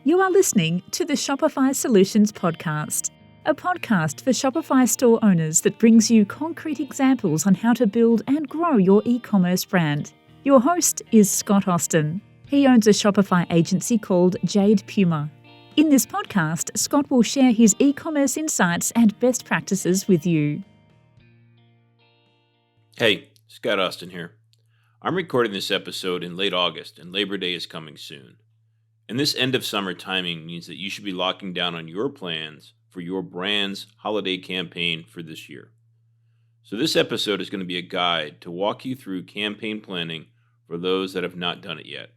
You are listening to the Shopify Solutions Podcast, a podcast for Shopify store owners that brings you concrete examples on how to build and grow your e-commerce brand. Your host is Scott Austin. He owns a Shopify agency called Jade Puma. In this podcast, Scott will share his e-commerce insights and best practices with you. Hey, Scott Austin here. I'm recording this episode in late August, and Labor Day is coming soon. And this end of summer timing means that you should be locking down on your plans for your brand's holiday campaign for this year. So this episode is going to be a guide to walk you through campaign planning for those that have not done it yet.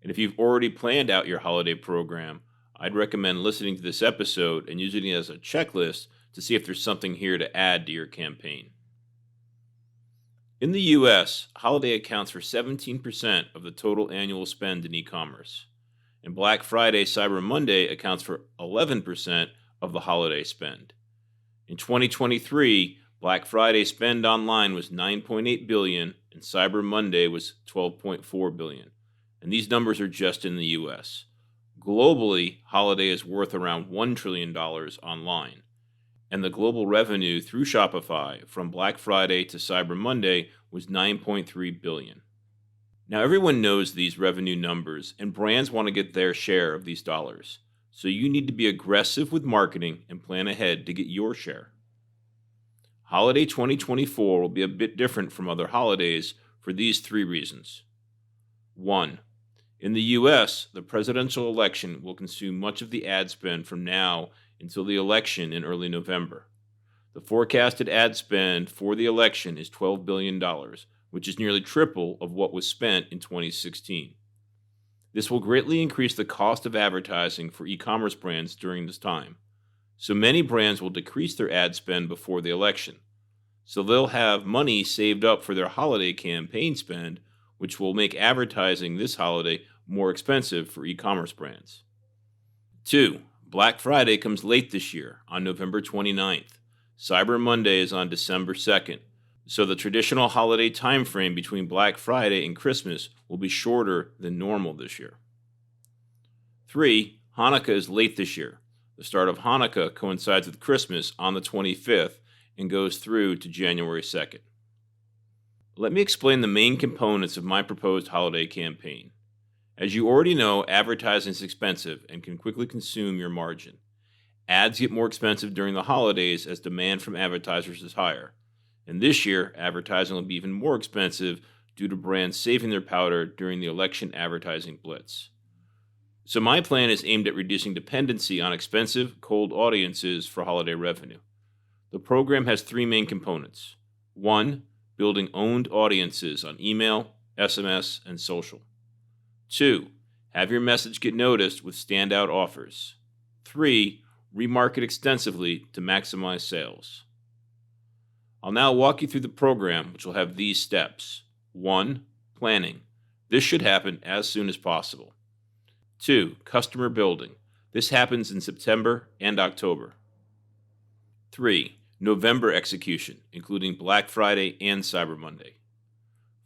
And if you've already planned out your holiday program, I'd recommend listening to this episode and using it as a checklist to see if there's something here to add to your campaign. In the U.S., holiday accounts for 17% of the total annual spend in e-commerce, and Black Friday, Cyber Monday accounts for 11% of the holiday spend. In 2023, Black Friday spend online was $9.8 billion, and Cyber Monday was $12.4 billion, and these numbers are just in the U.S. Globally, holiday is worth around $1 trillion online. And the global revenue through Shopify from Black Friday to Cyber Monday was $9.3 billion. Now everyone knows these revenue numbers, and brands want to get their share of these dollars. So you need to be aggressive with marketing and plan ahead to get your share. Holiday 2024 will be a bit different from other holidays for these three reasons. 1. In the U.S., the presidential election will consume much of the ad spend from now until the election in early November. The forecasted ad spend for the election is $12 billion, which is nearly triple of what was spent in 2016. This will greatly increase the cost of advertising for e-commerce brands during this time. So many brands will decrease their ad spend before the election. So they'll have money saved up for their holiday campaign spend, which will make advertising this holiday more expensive for e-commerce brands. 2. Black Friday comes late this year on November 29th. Cyber Monday is on December 2nd. So the traditional holiday time frame between Black Friday and Christmas will be shorter than normal this year. 3. Hanukkah is late this year. The start of Hanukkah coincides with Christmas on the 25th and goes through to January 2nd. Let me explain the main components of my proposed holiday campaign. As you already know, advertising is expensive and can quickly consume your margin. Ads get more expensive during the holidays as demand from advertisers is higher. And this year, advertising will be even more expensive due to brands saving their powder during the election advertising blitz. So my plan is aimed at reducing dependency on expensive, cold audiences for holiday revenue. The program has three main components. 1. Building owned audiences on email, SMS, and social. 2. Have your message get noticed with standout offers. 3. Remarket extensively to maximize sales. I'll now walk you through the program, which will have these steps. 1. Planning. This should happen as soon as possible. 2. Customer building. This happens in September and October. 3. November execution, including Black Friday and Cyber Monday.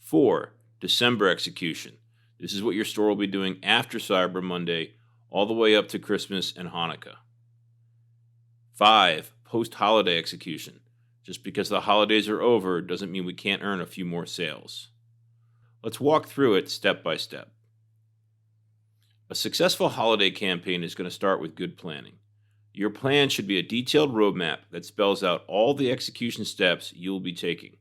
4. December execution. This is what your store will be doing after Cyber Monday, all the way up to Christmas and Hanukkah. 5. Post-holiday execution. Just because the holidays are over doesn't mean we can't earn a few more sales. Let's walk through it step by step. A successful holiday campaign is going to start with good planning. Your plan should be a detailed roadmap that spells out all the execution steps you'll be taking.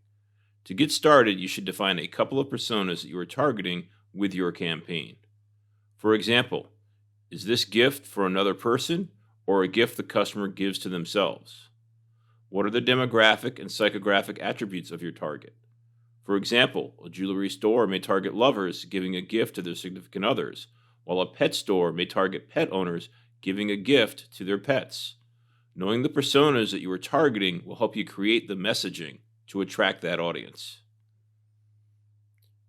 To get started, you should define a couple of personas that you are targeting with your campaign. For example, is this gift for another person or a gift the customer gives to themselves? What are the demographic and psychographic attributes of your target? For example, a jewelry store may target lovers giving a gift to their significant others, while a pet store may target pet owners giving a gift to their pets. Knowing the personas that you are targeting will help you create the messaging to attract that audience.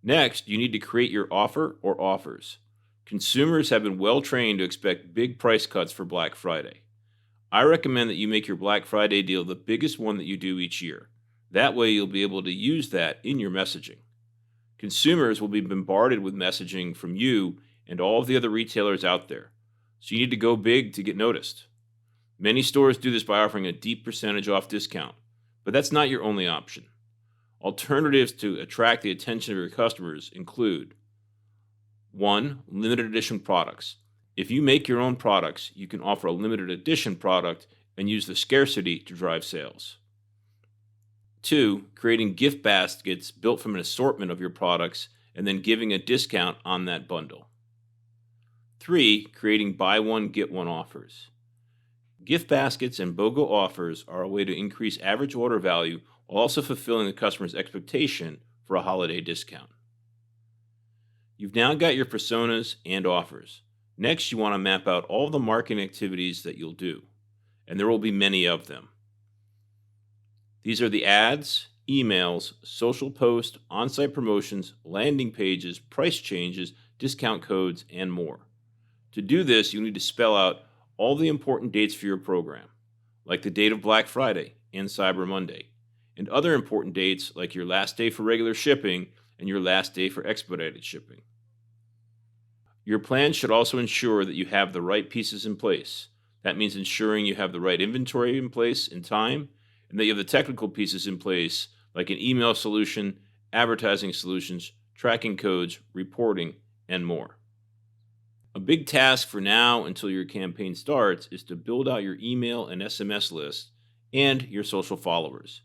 Next, you need to create your offer or offers. Consumers have been well trained to expect big price cuts for Black Friday. I recommend that you make your Black Friday deal the biggest one that you do each year. That way you'll be able to use that in your messaging. Consumers will be bombarded with messaging from you and all of the other retailers out there. So you need to go big to get noticed. Many stores do this by offering a deep percentage off discount, but that's not your only option. Alternatives to attract the attention of your customers include 1. Limited edition products. If you make your own products, you can offer a limited edition product and use the scarcity to drive sales. 2. Creating gift baskets built from an assortment of your products and then giving a discount on that bundle. 3. Creating buy one, get one offers. Gift baskets and BOGO offers are a way to increase average order value while also fulfilling the customer's expectation for a holiday discount. You've now got your personas and offers. Next, you want to map out all the marketing activities that you'll do, and there will be many of them. These are the ads, emails, social posts, on-site promotions, landing pages, price changes, discount codes, and more. To do this, you need to spell out all the important dates for your program, like the date of Black Friday and Cyber Monday, and other important dates like your last day for regular shipping and your last day for expedited shipping. Your plan should also ensure that you have the right pieces in place. That means ensuring you have the right inventory in place in time, and that you have the technical pieces in place like an email solution, advertising solutions, tracking codes, reporting, and more. A big task for now until your campaign starts is to build out your email and SMS list and your social followers.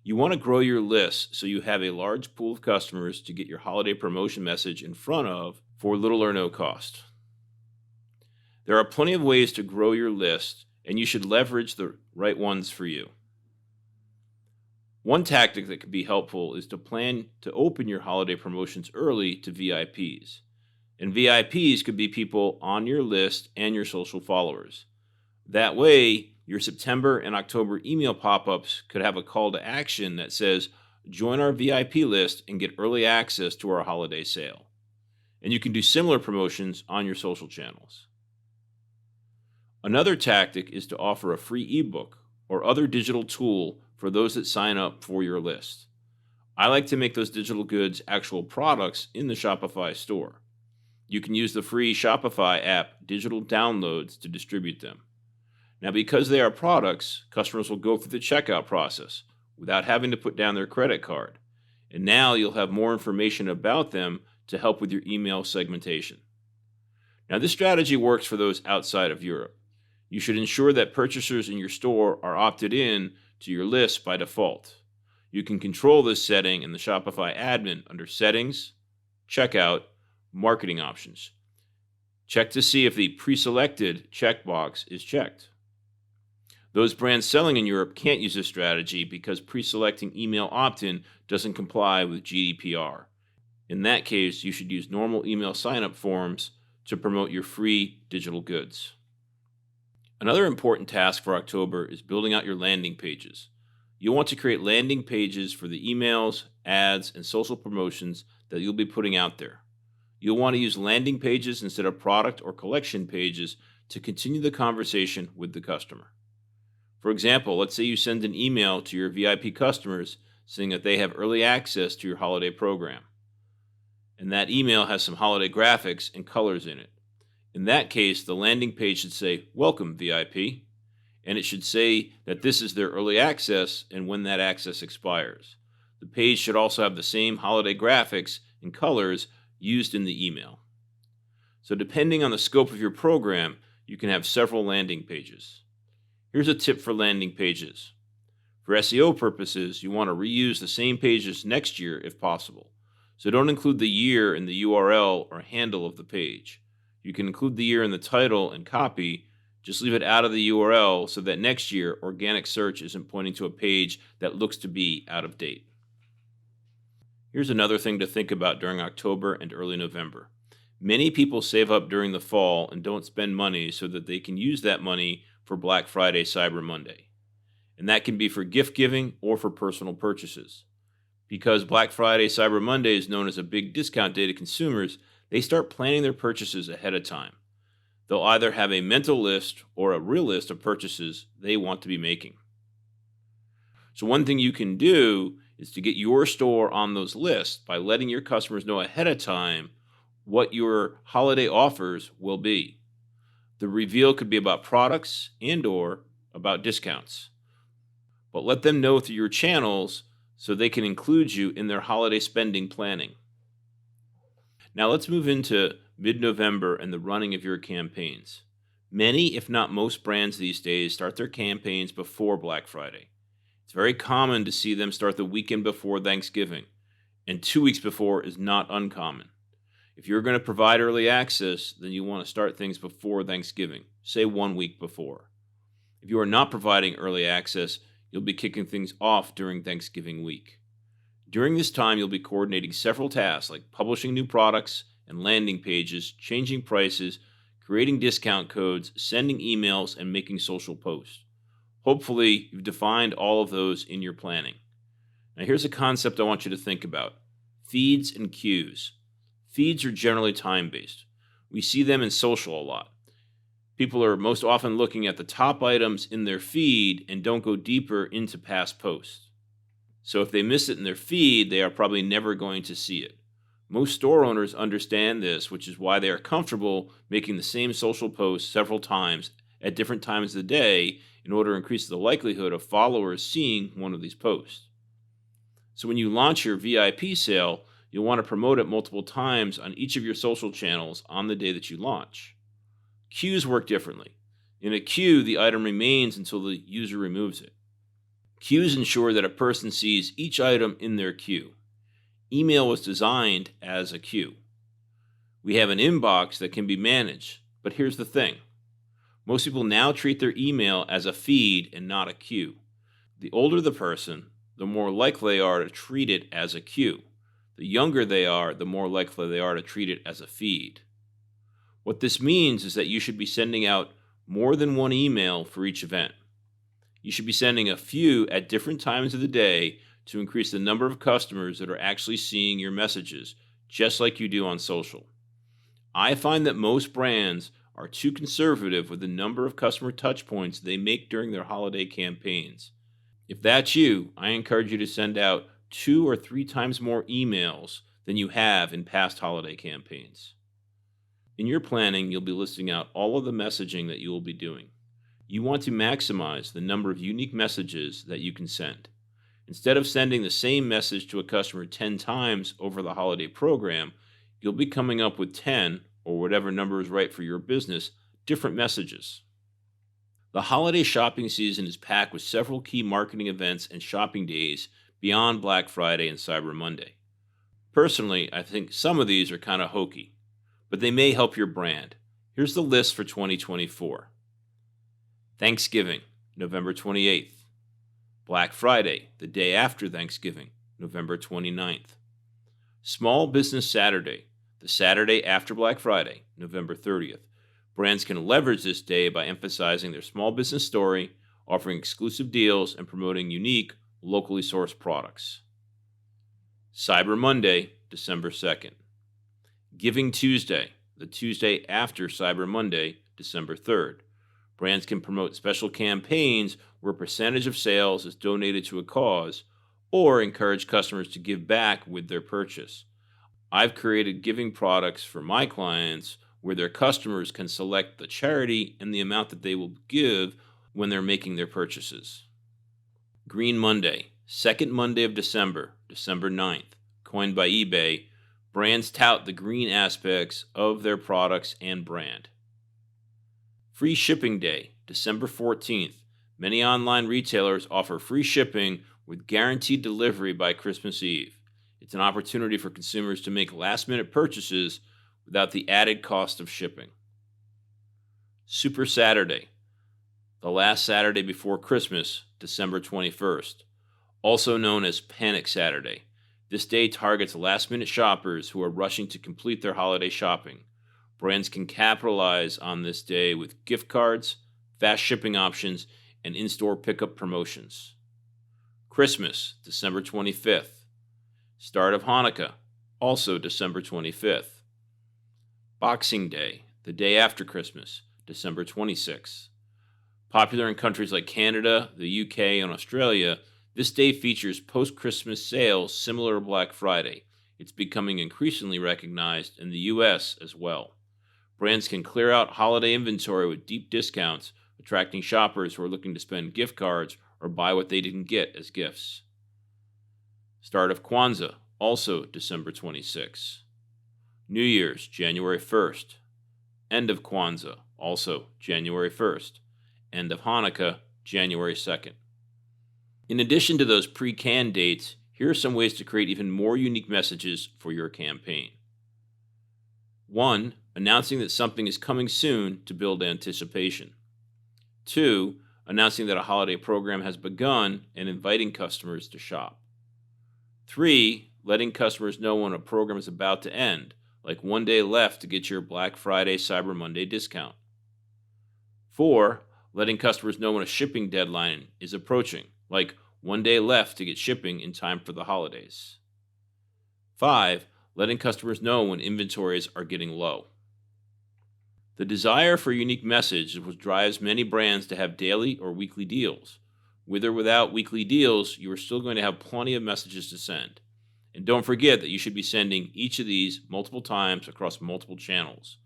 You want to grow your list so you have a large pool of customers to get your holiday promotion message in front of for little or no cost. There are plenty of ways to grow your list, and you should leverage the right ones for you. One tactic that can be helpful is to plan to open your holiday promotions early to VIPs. And VIPs could be people on your list and your social followers. That way, your September and October email pop-ups could have a call to action that says, join our VIP list and get early access to our holiday sale. And you can do similar promotions on your social channels. Another tactic is to offer a free ebook or other digital tool for those that sign up for your list. I like to make those digital goods actual products in the Shopify store. You can use the free Shopify app digital downloads to distribute them. Now, because they are products, customers will go through the checkout process without having to put down their credit card. And now you'll have more information about them to help with your email segmentation. Now, this strategy works for those outside of Europe. You should ensure that purchasers in your store are opted in to your list by default. You can control this setting in the Shopify admin under Settings, Checkout, Marketing Options. Check to see if the pre-selected checkbox is checked. Those brands selling in Europe can't use this strategy because pre-selecting email opt-in doesn't comply with GDPR. In that case, you should use normal email sign-up forms to promote your free digital goods. Another important task for October is building out your landing pages. You'll want to create landing pages for the emails, ads, and social promotions that you'll be putting out there. You'll want to use landing pages instead of product or collection pages to continue the conversation with the customer. For example, let's say you send an email to your VIP customers saying that they have early access to your holiday program. And that email has some holiday graphics and colors in it. In that case, the landing page should say, "Welcome, VIP," and it should say that this is their early access and when that access expires. The page should also have the same holiday graphics and colors used in the email. So depending on the scope of your program, you can have several landing pages. Here's a tip for landing pages. For SEO purposes, you want to reuse the same pages next year if possible. So don't include the year in the URL or handle of the page. You can include the year in the title and copy, just leave it out of the URL so that next year organic search isn't pointing to a page that looks to be out of date. Here's another thing to think about during October and early November. Many people save up during the fall and don't spend money so that they can use that money for Black Friday, Cyber Monday. And that can be for gift giving or for personal purchases. Because Black Friday, Cyber Monday is known as a big discount day to consumers, they start planning their purchases ahead of time. They'll either have a mental list or a real list of purchases they want to be making. So one thing you can do is to get your store on those lists by letting your customers know ahead of time what your holiday offers will be. The reveal could be about products and/or about discounts. But let them know through your channels so they can include you in their holiday spending planning. Now let's move into mid-November and the running of your campaigns. Many, if not most brands these days start their campaigns before Black Friday. It's very common to see them start the weekend before Thanksgiving, and 2 weeks before is not uncommon. If you're going to provide early access, then you want to start things before Thanksgiving, say 1 week before. If you are not providing early access, you'll be kicking things off during Thanksgiving week. During this time, you'll be coordinating several tasks like publishing new products and landing pages, changing prices, creating discount codes, sending emails, and making social posts. Hopefully, you've defined all of those in your planning. Now, here's a concept I want you to think about: feeds and queues. Feeds are generally time-based. We see them in social a lot. People are most often looking at the top items in their feed and don't go deeper into past posts. So if they miss it in their feed, they are probably never going to see it. Most store owners understand this, which is why they are comfortable making the same social post several times at different times of the day in order to increase the likelihood of followers seeing one of these posts. So when you launch your VIP sale, you'll want to promote it multiple times on each of your social channels on the day that you launch. Queues work differently. In a queue, the item remains until the user removes it. Queues ensure that a person sees each item in their queue. Email was designed as a queue. We have an inbox that can be managed, but here's the thing. Most people now treat their email as a feed and not a queue. The older the person, the more likely they are to treat it as a queue. The younger they are, the more likely they are to treat it as a feed. What this means is that you should be sending out more than one email for each event. You should be sending a few at different times of the day to increase the number of customers that are actually seeing your messages, just like you do on social. I find that most brands are too conservative with the number of customer touchpoints they make during their holiday campaigns. If that's you, I encourage you to send out 2 or 3 times more emails than you have in past holiday campaigns. In your planning, you'll be listing out all of the messaging that you will be doing. You want to maximize the number of unique messages that you can send. Instead of sending the same message to a customer 10 times over the holiday program, you'll be coming up with 10, or whatever number is right for your business, different messages. The holiday shopping season is packed with several key marketing events and shopping days beyond Black Friday and Cyber Monday. Personally, I think some of these are kind of hokey, but they may help your brand. Here's the list for 2024. Thanksgiving, November 28th. Black Friday, the day after Thanksgiving, November 29th. Small Business Saturday, the Saturday after Black Friday, November 30th. Brands can leverage this day by emphasizing their small business story, offering exclusive deals, and promoting unique, locally sourced products. Cyber Monday, December 2nd. Giving Tuesday, the Tuesday after Cyber Monday, December 3rd. Brands can promote special campaigns where a percentage of sales is donated to a cause, or encourage customers to give back with their purchase. I've created giving products for my clients where their customers can select the charity and the amount that they will give when they're making their purchases. Green Monday, second Monday of December, December 9th, coined by eBay. Brands tout the green aspects of their products and brand. Free Shipping Day, December 14th. Many online retailers offer free shipping with guaranteed delivery by Christmas Eve. It's an opportunity for consumers to make last-minute purchases without the added cost of shipping. Super Saturday, the last Saturday before Christmas, December 21st, also known as Panic Saturday. This day targets last-minute shoppers who are rushing to complete their holiday shopping. Brands can capitalize on this day with gift cards, fast shipping options, and in-store pickup promotions. Christmas, December 25th. Start of Hanukkah, also December 25th. Boxing Day, the day after Christmas, December 26th. Popular in countries like Canada, the UK, and Australia, this day features post-Christmas sales similar to Black Friday. It's becoming increasingly recognized in the US as well. Brands can clear out holiday inventory with deep discounts, attracting shoppers who are looking to spend gift cards or buy what they didn't get as gifts. Start of Kwanzaa, also December 26. New Year's, January 1st. End of Kwanzaa, also January 1st. End of Hanukkah, January 2nd. In addition to those pre-canned dates, here are some ways to create even more unique messages for your campaign. 1. Announcing that something is coming soon to build anticipation. 2. Announcing that a holiday program has begun and inviting customers to shop. 3. Letting customers know when a program is about to end, like one day left to get your Black Friday, Cyber Monday discount. 4. Letting customers know when a shipping deadline is approaching, like one day left to get shipping in time for the holidays. 5. Letting customers know when inventories are getting low. The desire for a unique message is what drives many brands to have daily or weekly deals. With or without weekly deals, you are still going to have plenty of messages to send. And don't forget that you should be sending each of these multiple times across multiple channels.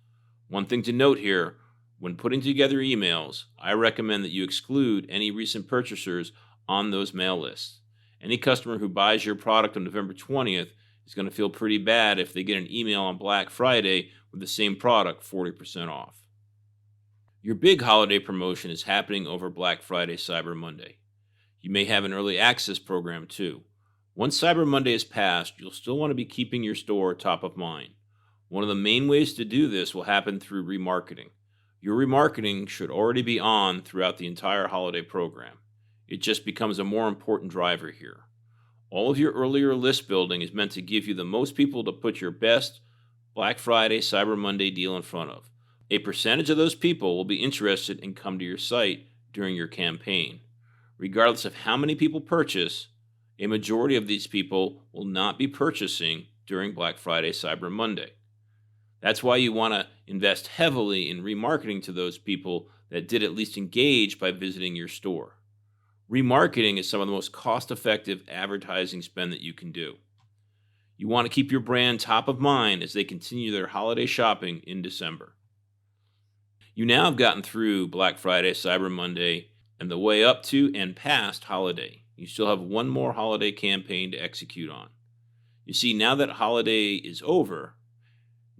One thing to note here, when putting together emails, I recommend that you exclude any recent purchasers on those mail lists. Any customer who buys your product on November 20th is going to feel pretty bad if they get an email on Black Friday with the same product 40% off. Your big holiday promotion is happening over Black Friday, Cyber Monday. You may have an early access program too. Once Cyber Monday is passed, you'll still want to be keeping your store top of mind. One of the main ways to do this will happen through remarketing. Your remarketing should already be on throughout the entire holiday program. It just becomes a more important driver here. All of your earlier list building is meant to give you the most people to put your best Black Friday, Cyber Monday deal in front of. A percentage of those people will be interested and come to your site during your campaign. Regardless of how many people purchase, a majority of these people will not be purchasing during Black Friday, Cyber Monday. That's why you want to invest heavily in remarketing to those people that did at least engage by visiting your store. Remarketing is some of the most cost-effective advertising spend that you can do. You want to keep your brand top of mind as they continue their holiday shopping in December. You now have gotten through Black Friday, Cyber Monday, and the way up to and past holiday. You still have one more holiday campaign to execute on. You see, now that holiday is over,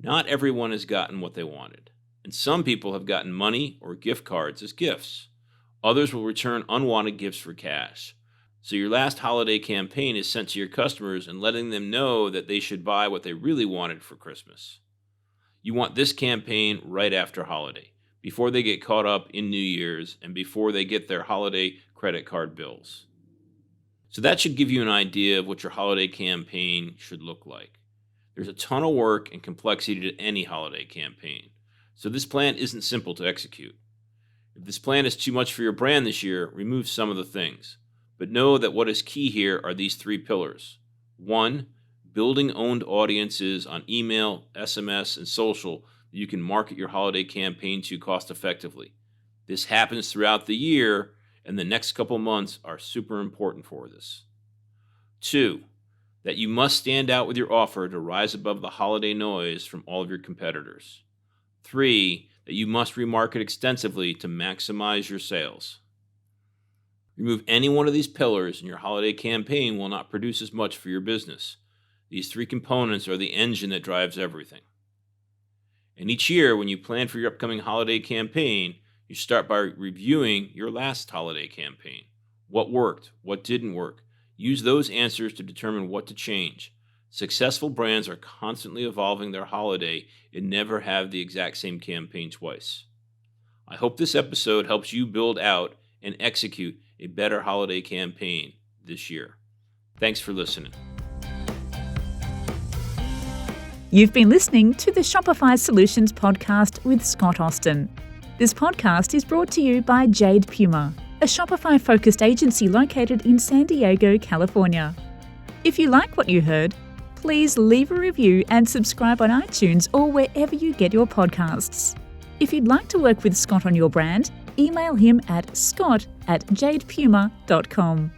not everyone has gotten what they wanted, and some people have gotten money or gift cards as gifts. Others will return unwanted gifts for cash. So your last holiday campaign is sent to your customers and letting them know that they should buy what they really wanted for Christmas. You want this campaign right after holiday, before they get caught up in New Year's and before they get their holiday credit card bills. So that should give you an idea of what your holiday campaign should look like. There's a ton of work and complexity to any holiday campaign, so this plan isn't simple to execute. If this plan is too much for your brand this year, remove some of the things. But know that what is key here are these 3 pillars. 1, building owned audiences on email, SMS, and social that you can market your holiday campaign to cost effectively. This happens throughout the year, and the next couple months are super important for this. 2, that you must stand out with your offer to rise above the holiday noise from all of your competitors. 3, that you must remarket extensively to maximize your sales. Remove any one of these pillars and your holiday campaign will not produce as much for your business. These 3 components are the engine that drives everything. And each year, when you plan for your upcoming holiday campaign, you start by reviewing your last holiday campaign. What worked? What didn't work? Use those answers to determine what to change. Successful brands are constantly evolving their holiday and never have the exact same campaign twice. I hope this episode helps you build out and execute a better holiday campaign this year. Thanks for listening. You've been listening to the Shopify Solutions podcast with Scott Austin. This podcast is brought to you by Jade Puma, a Shopify-focused agency located in San Diego, California. If you like what you heard, please leave a review and subscribe on iTunes or wherever you get your podcasts. If you'd like to work with Scott on your brand, email him at scott@jadepuma.com.